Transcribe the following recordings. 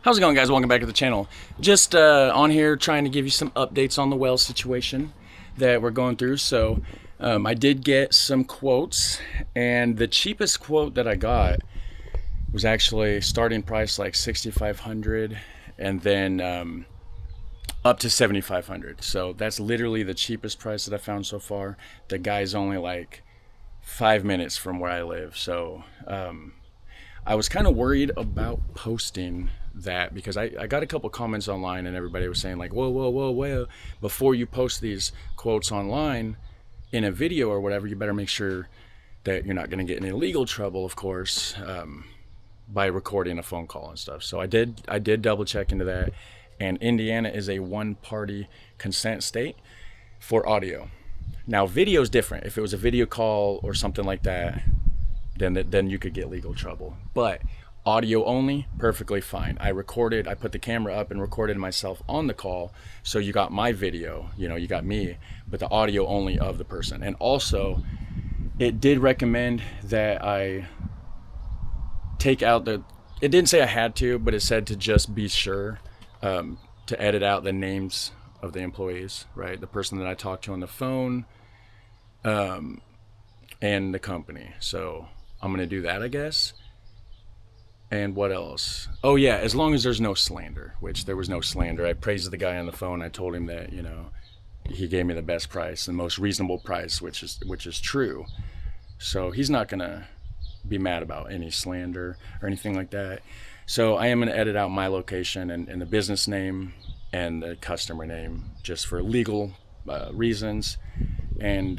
How's it going, guys? Welcome back to the channel. Just on here trying to give you some updates on the well situation that we're going through. So I did get some quotes, and the cheapest quote that I got was actually starting price like 6,500 and then up to 7,500. So that's literally the cheapest price that I found so far. The guy's only like 5 minutes from where I live. So I was kind of worried about posting that because I got a couple comments online and everybody was saying like, whoa, before you post these quotes online in a video or whatever, you better make sure that you're not going to get in legal trouble, of course, by recording a phone call and stuff. So I did double check into that, and Indiana is a one-party consent state for audio. Now video is different. If it was a video call or something like that, then you could get legal trouble. But audio only, perfectly fine. I put the camera up and recorded myself on the call, so you got my video, you got me, but the audio only of the person. And also, it did recommend that I take out it didn't say I had to, but it said to just be sure to edit out the names of the employees, right? The person that I talked to on the phone, and the company. So I'm gonna do that, I guess. And what else? Oh yeah, as long as there's no slander, which there was no slander. I praised the guy on the phone. I told him that, he gave me the best price, the most reasonable price, which is true. So he's not gonna be mad about any slander or anything like that. So I am gonna edit out my location and the business name and the customer name just for legal reasons, and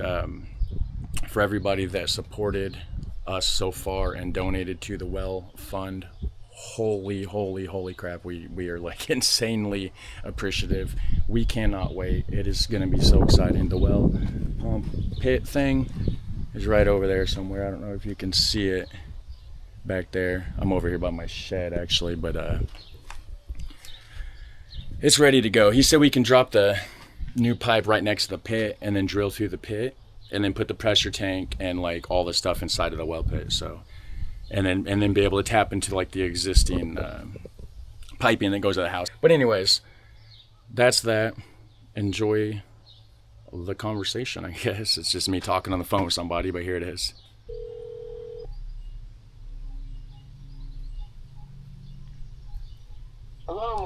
for everybody that supported us so far and donated to the well fund. Holy crap, we are like insanely appreciative. We cannot wait. It is going to be so exciting. The well pump pit thing is right over there somewhere. I don't know if you can see it back there. I'm over here by my shed actually, but it's ready to go. He said we can drop the new pipe right next to the pit and then drill through the pit and then put the pressure tank and like all the stuff inside of the well pit. So, and then be able to tap into like the existing piping that goes to the house. But anyways, that's that. Enjoy the conversation, I guess. It's just me talking on the phone with somebody, but here it is. Hello.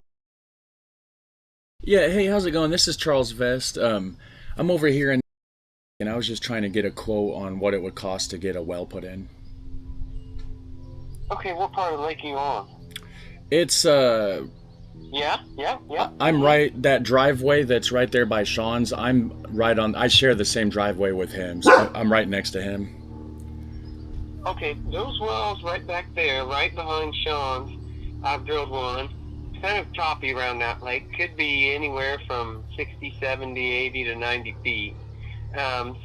Yeah, hey, how's it going? This is CharlieVest. I'm over here and I was just trying to get a quote on what it would cost to get a well put in. Okay, what part of the lake are you on? It's Yeah. I'm right, that driveway that's right there by Sean's, I share the same driveway with him, so I'm right next to him. Okay, those wells right back there, right behind Sean's, I've drilled one. It's kind of choppy around that lake. Could be anywhere from 60, 70, 80 to 90 feet.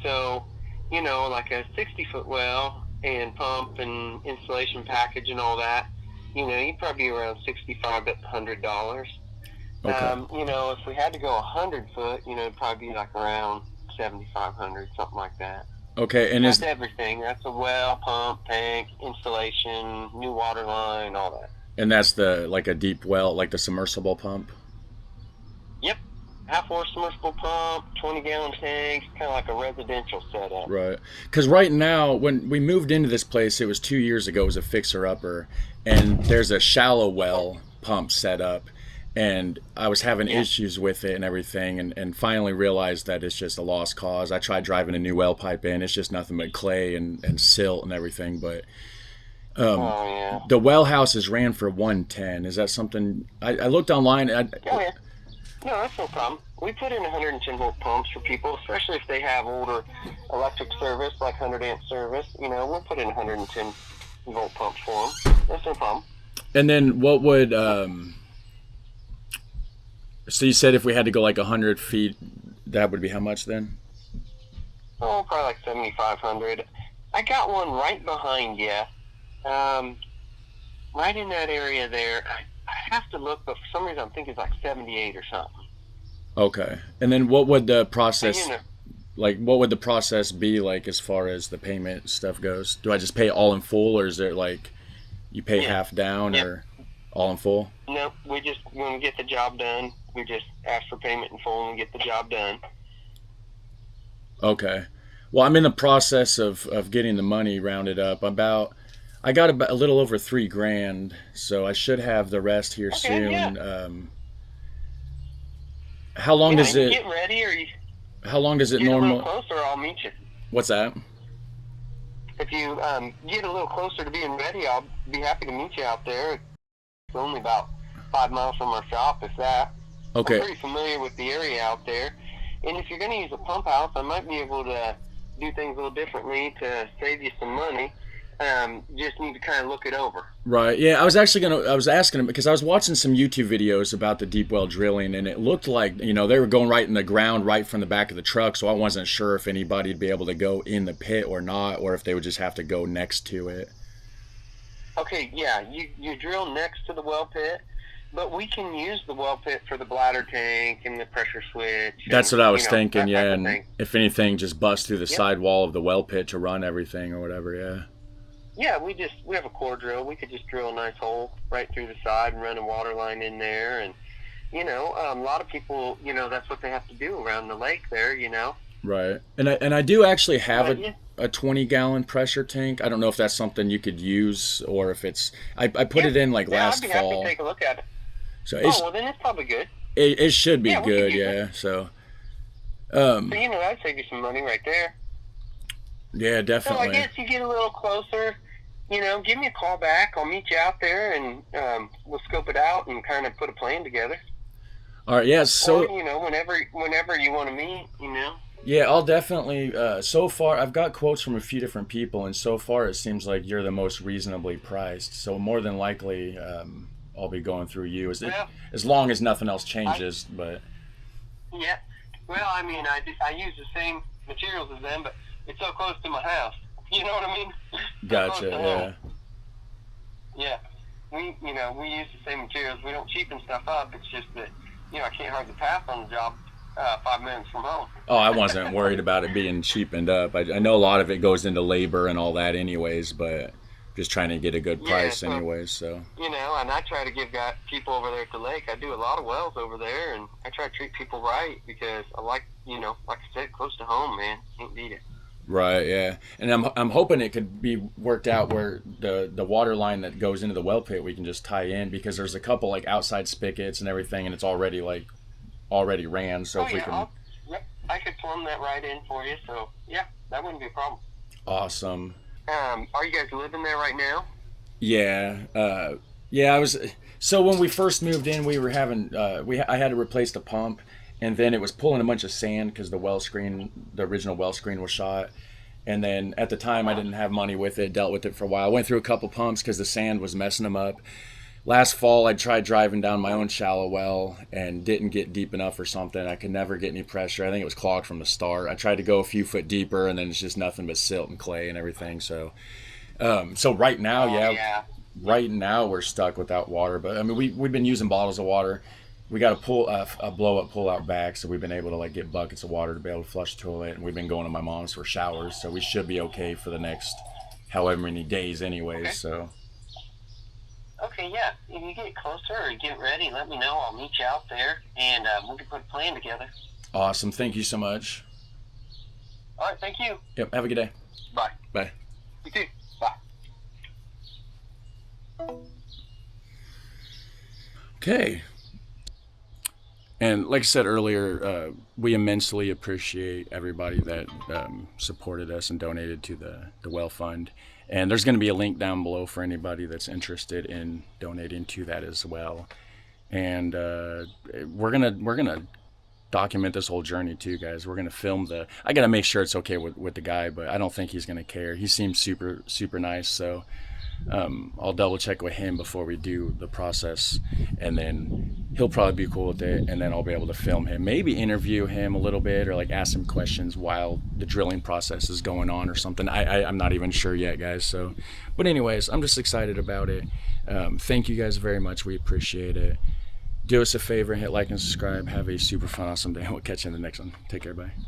So, like a 60-foot well and pump and installation package and all that, you'd probably be around $65 to $100. Okay. If we had to go 100 foot, it'd probably be like around 7,500, something like that. Okay, and That's everything. That's a well, pump, tank, installation, new water line, all that. and that's like a deep well, like the submersible pump? Yep. Half-horse submersible pump, 20-gallon tank, kind of like a residential setup. Right. Because right now, when we moved into this place, it was 2 years ago, it was a fixer-upper, and there's a shallow well pump set up, and I was having issues with it and everything, and finally realized that it's just a lost cause. I tried driving a new well pipe in. It's just nothing but clay and silt and everything, but the well houses ran for 110. Is that something? I looked online. Oh, yeah. No, that's no problem. We put in 110 volt pumps for people, especially if they have older electric service, like 100 amp service. We'll put in 110 volt pumps for them. That's no problem. And then what would, so you said if we had to go like 100 feet, that would be how much then? Oh, probably like 7,500. I got one right behind you, right in that area there. I have to look, but for some reason I'm thinking it's like 78 or something. Okay. And then what would the process, what would the process be like as far as the payment stuff goes? Do I just pay all in full, or is there like you pay half down, or All in full? Nope. When we get the job done, we just ask for payment in full and we get the job done. Okay. Well, I'm in the process of getting the money rounded up. I got about a little over $3,000, so I should have the rest here Okay, yeah. soon. How long Yeah, does you it? get ready or you How long does it get a little normal? closer, I'll meet you. What's that? If you get a little closer to being ready, I'll be happy to meet you out there. It's only about 5 miles from our shop, if that. I'm Okay. pretty familiar with the area out there. And if you're going to use a pump house, I might be able to do things a little differently to save you some money. Just need to kind of look it over. Right. Yeah, I was asking him because I was watching some YouTube videos about the deep well drilling, and it looked like, they were going right in the ground right from the back of the truck, so I wasn't sure if anybody'd be able to go in the pit or not, or if they would just have to go next to it. Okay, yeah, you drill next to the well pit, but we can use the well pit for the bladder tank and the pressure switch. That's and, what I was thinking, that yeah, type of and thing. if anything, just bust through the Yep. side wall of the well pit to run everything or whatever, yeah. Yeah, we have a core drill. We could just drill a nice hole right through the side and run a water line in there. And, a lot of people, that's what they have to do around the lake there, Right. And I do actually have But, yeah, a 20-gallon pressure tank. I don't know if that's something you could use or if it's I put yeah, it in like yeah, I'd last be happy to fall. take a look at it. So Oh, well, then it's probably good. it should be Yeah, we could good, use it. yeah. So So, that'd save you some money right there. yeah, So I definitely. guess you get a little closer, give me a call back. I'll meet you out there and we'll scope it out and kind of put a plan together. All right, yeah, Or, so whenever you want to meet. yeah, I'll definitely so far I've got quotes from a few different people, and so far it seems like you're the most reasonably priced. So more than likely I'll be going through you Well, as long as nothing else I, changes, but yeah. Well, I mean, I use the same materials as them, but it's so close to my house. You know what I mean? So close gotcha, to home. yeah. Yeah. We use the same materials. We don't cheapen stuff up. It's just that, I can't hardly pass on the job 5 minutes from home. Oh, I wasn't worried about it being cheapened up. I know a lot of it goes into labor and all that, anyways, but just trying to get a good Yeah, price, so, anyways. So, and I try to give people over there at the lake. I do a lot of wells over there, and I try to treat people right because I like, like I said, close to home, man. Can't beat it. right, yeah, and I'm hoping it could be worked out where the water line that goes into the well pit we can just tie in because there's a couple like outside spigots and everything, and it's already ran. So Oh, if we yeah, can, yep, I could plumb that right in for you. So, yeah, that wouldn't be a problem. awesome. Are you guys living there right now? Yeah, yeah. I was so when we first moved in, we were having I had to replace the pump, and then it was pulling a bunch of sand because the original well screen was shot. And then at the time, I didn't have money with it. Dealt with it for a while. Went through a couple pumps because the sand was messing them up. Last fall, I tried driving down my own shallow well and didn't get deep enough or something. I could never get any pressure. I think it was clogged from the start. I tried to go a few foot deeper, and then it's just nothing but silt and clay and everything. So right now, Oh, yeah, yeah. right now we're stuck without water. But I mean, we've been using bottles of water. We got a blow up pull out back, so we've been able to like get buckets of water to be able to flush the toilet. And we've been going to my mom's for showers, so we should be okay for the next however many days, anyways. Okay. So Okay, yeah. If you get closer or get ready, let me know. I'll meet you out there, and we can put a plan together. awesome. Thank you so much. All right, thank you. Yep. Have a good day. Bye. Bye. You too. Bye. Okay. And like I said earlier, we immensely appreciate everybody that supported us and donated to the well fund. And there's going to be a link down below for anybody that's interested in donating to that as well. And we're gonna document this whole journey too, guys. We're gonna film I gotta make sure it's okay with the guy, but I don't think he's gonna care. He seems super nice, so I'll double check with him before we do the process, and then he'll probably be cool with it, and then I'll be able to film him, maybe interview him a little bit, or like ask him questions while the drilling process is going on or something. I'm not even sure yet, guys. So, but anyways, I'm just excited about it. Thank you guys very much. We appreciate it. Do us a favor, hit like and subscribe. Have a super fun, awesome day. We'll catch you in the next one. Take care, bye.